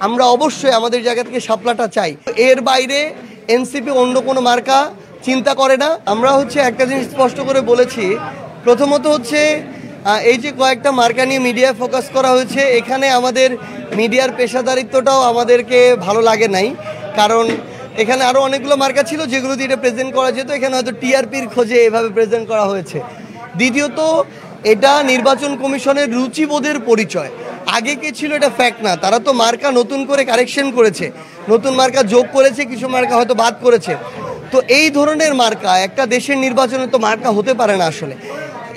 আমরা অবশ্যই আমাদের জায়গা থেকে শাপলাটা চাই। এর বাইরে এনসিপি অন্য কোনো মার্কা চিন্তা করে না। আমরা একটা জিনিস স্পষ্ট করে বলেছি, প্রথমত এই যে কয়েকটা মার্কা নিয়ে মিডিয়ায় ফোকাস করা হয়েছে, এখানে আমাদের মিডিয়ার পেশাদারিত্বটাও আমাদেরকে ভালো লাগে নাই। কারণ এখানে আরও অনেকগুলো মার্কা ছিল যেগুলো দিয়ে এটা প্রেজেন্ট করা যেত, এখানে হয়তো টিআরপির খোঁজে এভাবে প্রেজেন্ট করা হয়েছে। দ্বিতীয়ত, এটা নির্বাচন কমিশনের রুচিবোধের পরিচয়। আগে কে ছিল এটা ফ্যাক্ট না, তারা তো মার্কা নতুন করে কারেকশন করেছে, নতুন মার্কা যোগ করেছে, কিছু মার্কা হয়তো বাদ করেছে। তো এই ধরনের মার্কা একটা দেশের নির্বাচনে তো মার্কা হতে পারে না। আসলে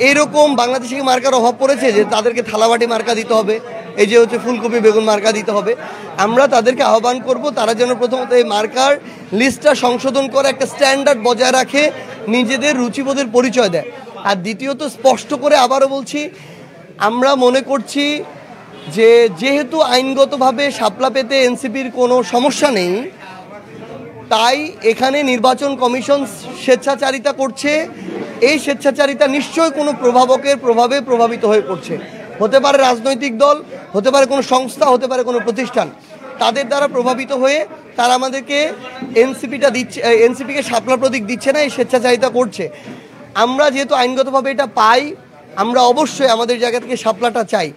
এইরকম বাংলাদেশে মার্কার অভাব পড়েছে যে তাদেরকে থালাবাটি মার্কা দিতে হবে, এই যে ফুলকপি বেগুন মার্কা দিতে হবে। আমরা তাদেরকে আহ্বান করব তারা যেন প্রথমত এই মার্কার লিস্টটা সংশোধন করে একটা স্ট্যান্ডার্ড বজায় রাখে, নিজেদের রুচিবোধের পরিচয় দেয়। আর দ্বিতীয়ত, স্পষ্ট করে আবারও বলছি, আমরা মনে করছি যে যেহেতু আইনগতভাবে শাপলা পেতে এনসিপির কোনো সমস্যা নেই, তাই এখানে নির্বাচন কমিশন স্বেচ্ছাচারিতা করছে। এই স্বেচ্ছাচারিতা নিশ্চয়ই কোনো প্রভাবকের প্রভাবে প্রভাবিত হয়ে পড়ছে। হতে পারে রাজনৈতিক দল, হতে পারে কোনো সংস্থা, হতে পারে কোনো প্রতিষ্ঠান, তাদের দ্বারা প্রভাবিত হয়ে তারা আমাদেরকে এনসিপিকে শাপলা প্রতীক দিচ্ছে না, এই স্বেচ্ছাচারিতা করছে। আমরা যেহেতু আইনগতভাবে এটা পাই, আমরা অবশ্যই আমাদের জায়গা থেকে শাপলাটা চাই।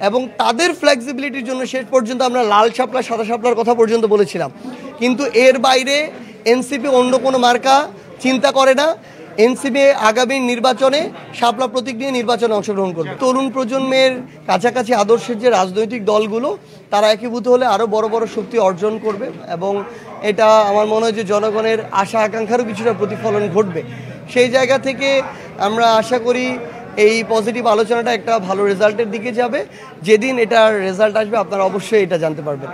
এবং তাদের ফ্লেক্সিবিলিটির জন্য শেষ পর্যন্ত আমরা লাল শাপলা সাদা শাপলার কথা পর্যন্ত বলেছিলাম। কিন্তু এর বাইরে এনসিপি অন্য কোনো মার্কা চিন্তা করে না। এনসিপি আগামী নির্বাচনে শাপলা প্রতীক নিয়ে নির্বাচনে অংশগ্রহণ করবে। তরুণ প্রজন্মের কাছাকাছি আদর্শের যে রাজনৈতিক দলগুলো, তারা একীভূত হলে আরও বড় বড় শক্তি অর্জন করবে এবং এটা আমার মনে হয় যে জনগণের আশা আকাঙ্ক্ষারও কিছুটা প্রতিফলন ঘটবে। সেই জায়গা থেকে আমরা আশা করি এই পজিটিভ আলোচনাটা একটা ভালো রেজাল্টের দিকে যাবে। যেদিন এটার রেজাল্ট আসবে আপনারা অবশ্যই এটা জানতে পারবেন।